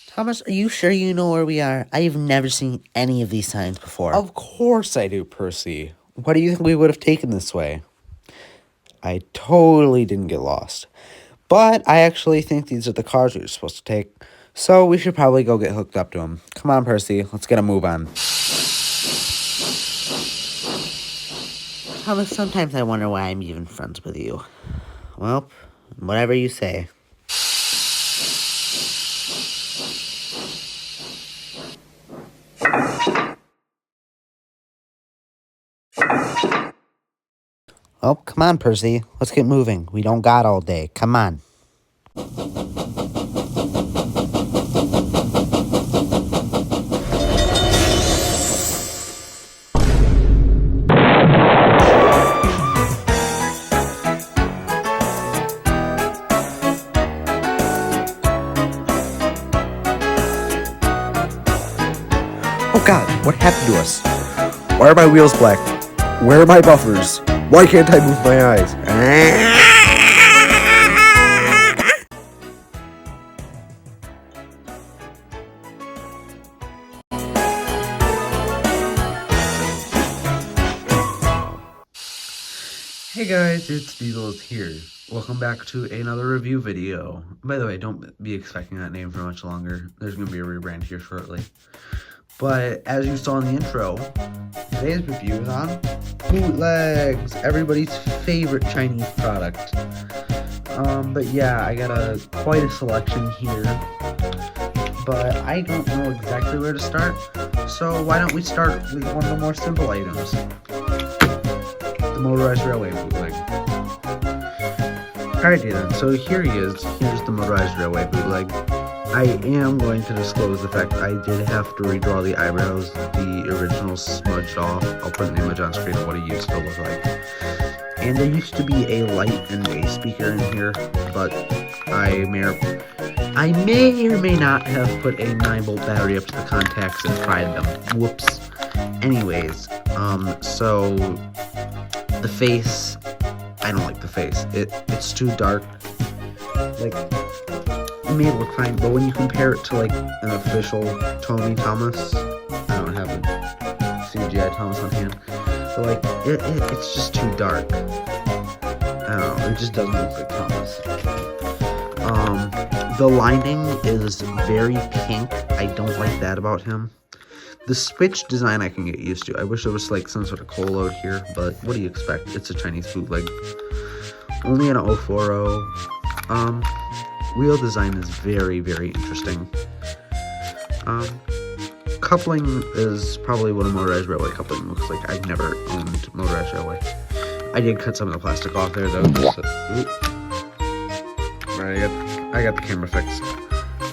Thomas, are you sure you know where we are? I have never seen any of these signs before. Of course I do, Percy. What do you think we would have taken this way? I totally didn't get lost. But I actually think these are the cars we were supposed to take. So we should probably go get hooked up to them. Come on, Percy. Let's get a move on. Thomas, sometimes I wonder why I'm even friends with you. Well, whatever you say. Oh, come on, Percy. Let's get moving. We don't got all day. Come on. Oh God, what happened to us? Why are my wheels black? Where are my buffers? Why can't I move my eyes? Hey guys, it's Beatles here. Welcome back to another review video. By the way, don't be expecting that name for much longer. There's going to be a rebrand here shortly. But as you saw in the intro, today's review is on Bootlegs, everybody's favorite Chinese product. But yeah, I got quite a selection here, but I don't know exactly where to start. So why don't we start with one of the more simple items, the Motorized Railway Bootleg. Alrighty then, so here he is. Here's the Motorized Railway Bootleg. I am going to disclose the fact I did have to redraw the eyebrows. The original smudged off. I'll put an image on screen of what it used to look like. And there used to be a light and bass speaker in here, but I may or may not have put a 9-volt battery up to the contacts and fried them. Whoops. Anyways, so the face, I don't like the face. It's too dark. Like, it may look fine, but when you compare it to like an official Tony Thomas, I don't have a CGI Thomas on hand, but like it's just too dark. I don't know, it just doesn't look like Thomas. The lining is very pink. I don't like that about him. The switch design I can get used to. I wish there was like some sort of coal out here, but what do you expect? It's a Chinese bootleg. Only an 040. Wheel design is very, very interesting. Coupling is probably what a Motorized Railway coupling looks like. I've never owned Motorized Railway. I did cut some of the plastic off there though. Right, I got the camera fixed.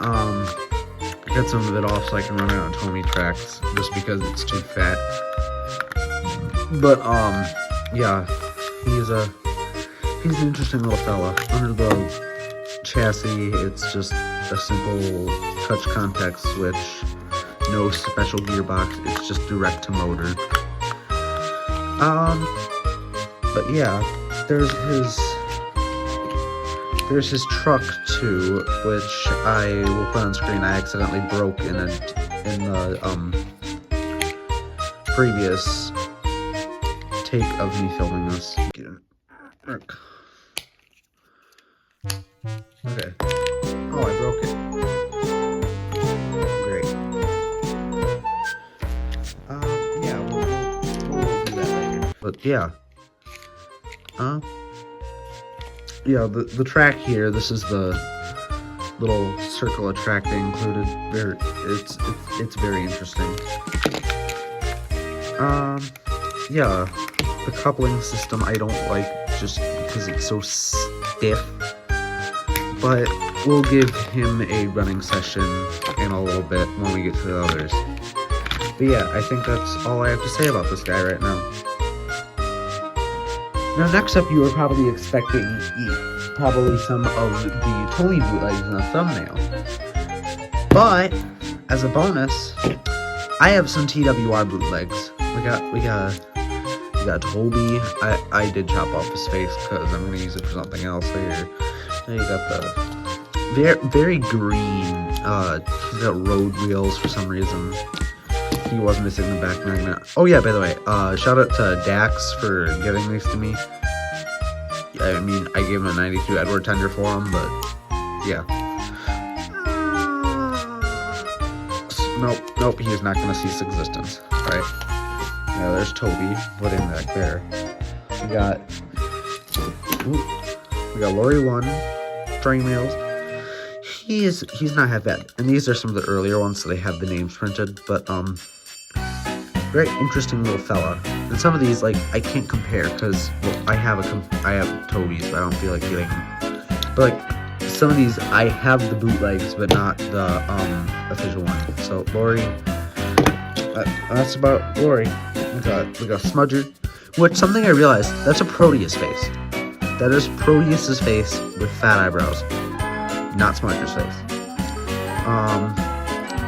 I cut some of it off so I can run it on Tommy tracks, just because it's too fat. But yeah, he's an interesting little fella. Under the chassis, it's just a simple touch contact switch, no special gearbox, it's just direct to motor. But yeah, there's his truck too, which I will put on screen. I accidentally broke in the previous take of me filming this. Okay. Oh, I broke it. Great. Yeah, we'll do that later. But yeah. Yeah, the track here, this is the little circle of track they included. It's very interesting. Yeah, the coupling system I don't like just because it's so stiff. But we'll give him a running session in a little bit when we get to the others. But yeah, I think that's all I have to say about this guy right now. Now, next up, you are probably expecting some of the Tony bootlegs in the thumbnail. But, as a bonus, I have some TWR bootlegs. We got You got Toby. I did chop off his face because I'm gonna use it for something else later. Now you got the very green. He's got road wheels for some reason. He was missing the back magnet. Oh yeah, by the way, shout out to Dax for giving these to me. I mean, I gave him a 92 Edward tender for him, but yeah. Nope, he's not gonna cease existence. Alright. Yeah, there's Toby putting back there. We got Lori 1, training wheels. He's not half bad. And these are some of the earlier ones, so they have the names printed, but very interesting little fella. And some of these, like, I can't compare because I have Toby's, but I don't feel like getting them. But like some of these, I have the bootlegs, but not the official one. So Lori, that's about Lori. We got Smudger, which something I realized, that's a Proteus face. That is Proteus's face with fat eyebrows, not Smudger's face.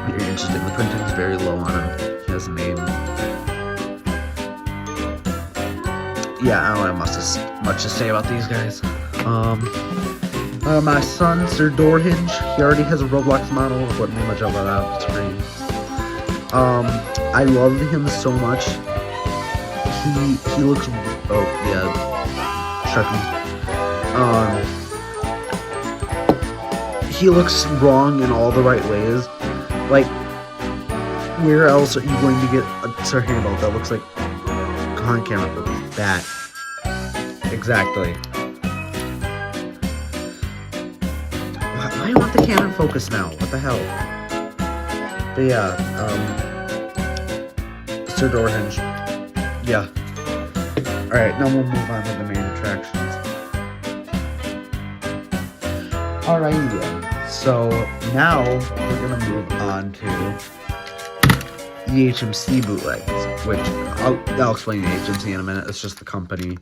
Very interesting. The printing is very low on him. He has a name. Yeah, I don't have much to say about these guys. My son, Sir Door Hinge, he already has a Roblox model. I'll put an image of that out the screen. I love him so much. He looks. Oh yeah, Sharky. He looks wrong in all the right ways. Like, where else are you going to get a Sir Handle that looks like on camera? That. Exactly. Why do you want the camera focus now? What the hell? But yeah, Sir Door Hinge. Yeah. Alright, now we'll move on to the main attractions. Alrighty then. So now we're gonna move on to the HMC bootlegs, which I'll explain the HMC in a minute. It's just the company,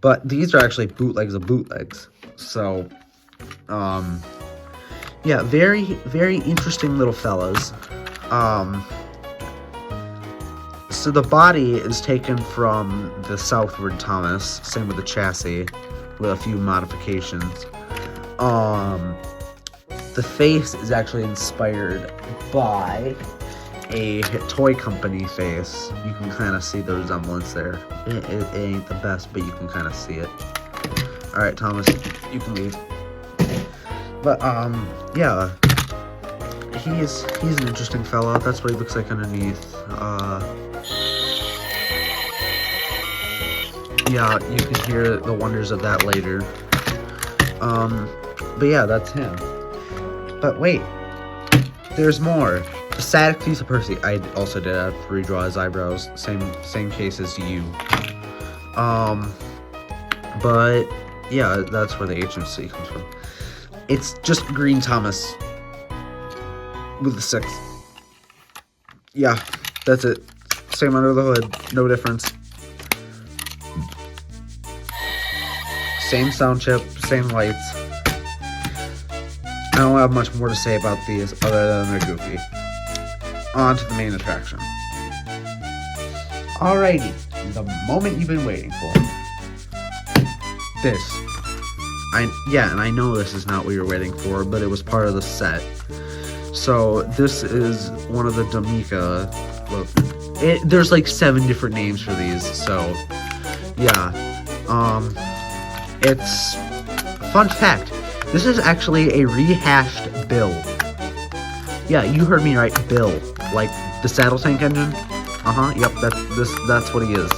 but these are actually bootlegs of bootlegs. So, yeah, very, very interesting little fellas. So the body is taken from the Southward Thomas, same with the chassis, with a few modifications. The face is actually inspired by a toy company face. You can kind of see the resemblance there. It ain't the best, but you can kind of see it. Alright, Thomas, you can leave. But, yeah. He's an interesting fella. That's what he looks like underneath. Yeah, you can hear the wonders of that later. But yeah, that's him. But wait, there's more. Static piece of Percy. I also did have to redraw his eyebrows. Same case as you. But yeah, that's where the HMC comes from. It's just Green Thomas with the 6. Yeah, that's it. Same under the hood, no difference. Same sound chip, same lights. I don't have much more to say about these other than they're goofy. On to the main attraction. Alrighty, the moment you've been waiting for. This. And I know this is not what you're waiting for, but it was part of the set. So this is one of the D'Amica. Look, there's like 7 different names for these. So yeah, it's fun fact. This is actually a rehashed build. Yeah, you heard me right, Bill. Like the saddle tank engine. Yep, that's what he is.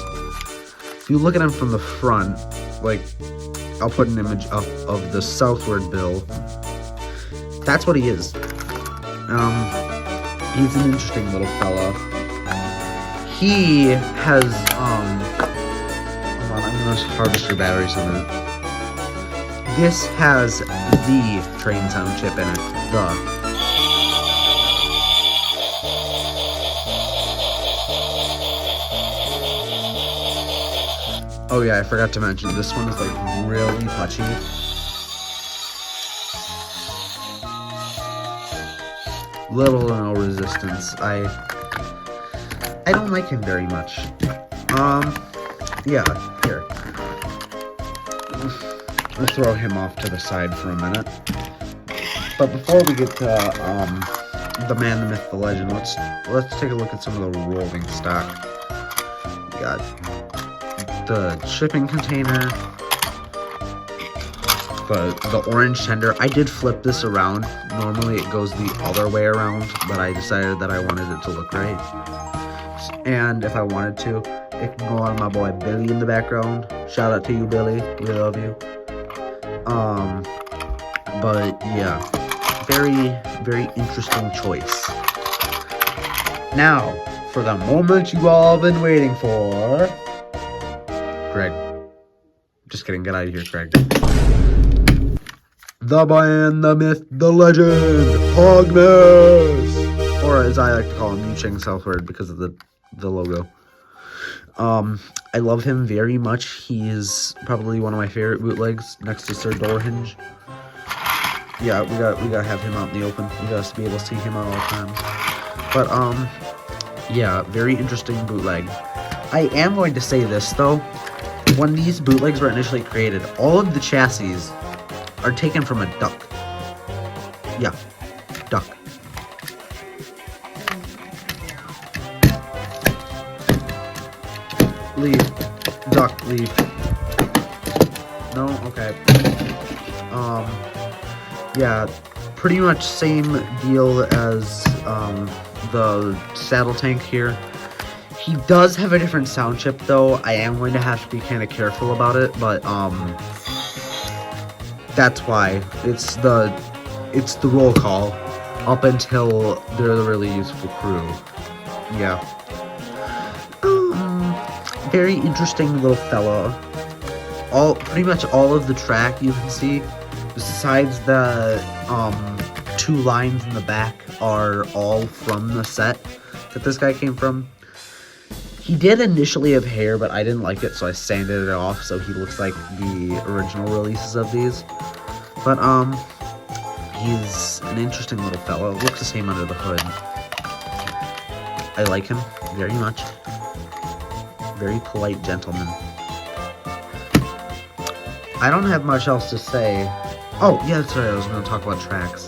If you look at him from the front, like, I'll put an image up of the Southward Bill. That's what he is. He's an interesting little fella. He has, hold on, I'm gonna harvest your batteries in a minute. This has the train sound chip in it. Oh yeah, I forgot to mention, this one is like really touchy. Little or no resistance. I don't like him very much. yeah, here. We'll throw him off to the side for a minute. But before we get to the man, the myth, the legend, let's take a look at some of the rolling stock. We got the shipping container, the orange tender. I did flip this around. Normally it goes the other way around, but I decided that I wanted it to look right. And if I wanted to, it can go on my boy Billy in the background. Shout out to you, Billy. We love you. But yeah, very, very interesting choice. Now, for the moment you all been waiting for. Greg. Just kidding, get out of here, Greg. The man, the myth, the legend, Hogness! Or as I like to call him, Yu-Ching Southward because of the logo. I love him very much. He is probably one of my favorite bootlegs next to Sir Doorhinge. Yeah, we gotta have him out in the open. We gotta be able to see him at all times. But yeah, very interesting bootleg. I am going to say this though. When these bootlegs were initially created, all of the chassis are taken from a duck. Yeah, duck. Leave. Duck, leave. No? Okay. Yeah, pretty much same deal as, the saddle tank here. He does have a different sound chip, though. I am going to have to be kind of careful about it, but, that's why. It's the roll call up until they're the really useful crew. Yeah. Very interesting little fella. Pretty much all of the track you can see, besides the two lines in the back, are all from the set that this guy came from. He did initially have hair, but I didn't like it, so I sanded it off so he looks like the original releases of these. But he's an interesting little fellow. Looks the same under the hood. I like him very much. Very polite gentleman. I don't have much else to say. Oh, yeah, that's right. I was going to talk about tracks.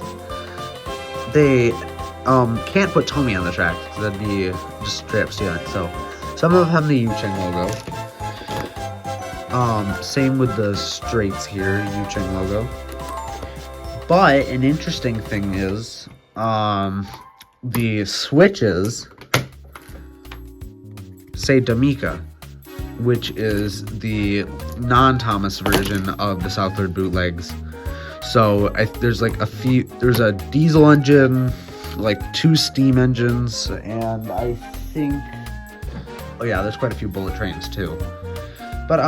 They can't put Tommy on the track. That'd be just straight up stealing. So some of them have the Yu-Ching logo. Same with the straights here, Yu-Ching logo. But an interesting thing is the switches say D'Amica, which is the non-Thomas version of the Southward bootlegs. So there's like there's a diesel engine, like 2 steam engines, and I think, oh yeah, there's quite a few bullet trains too. But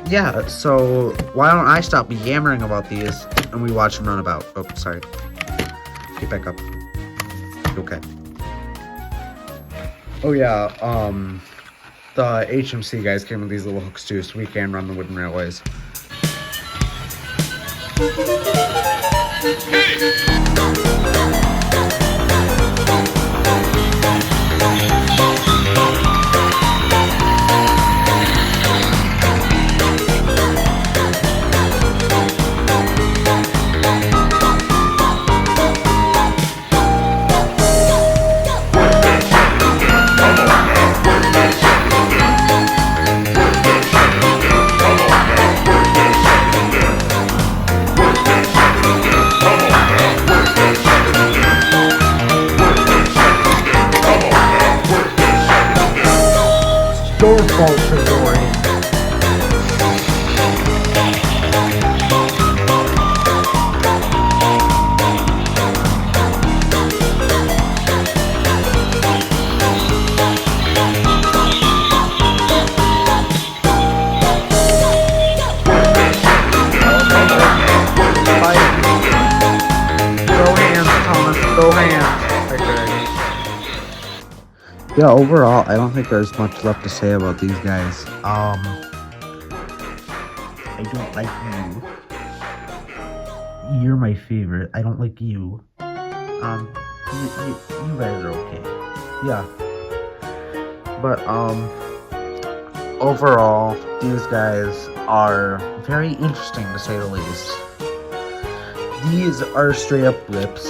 yeah, so why don't I stop yammering about these and we watch them run about. Oh, sorry. Get back up. Okay. Oh yeah, the HMC guys came with these little hooks too, so we can run the wooden railways. Your fault for Dorian. Go hands, Thomas. Go hands. Yeah, overall, I don't think there's much left to say about these guys. I don't like you. You're my favorite. I don't like you. You guys are okay. Yeah. But, overall, these guys are very interesting to say the least. These are straight up rips.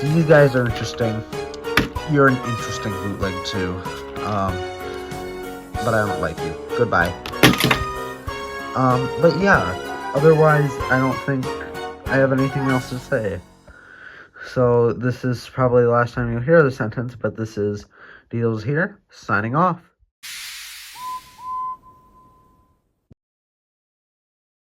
These guys are interesting. You're an interesting bootleg too. But I don't like you. Goodbye. But yeah, otherwise, I don't think I have anything else to say. So this is probably the last time you'll hear the sentence, but this is Deals here, signing off.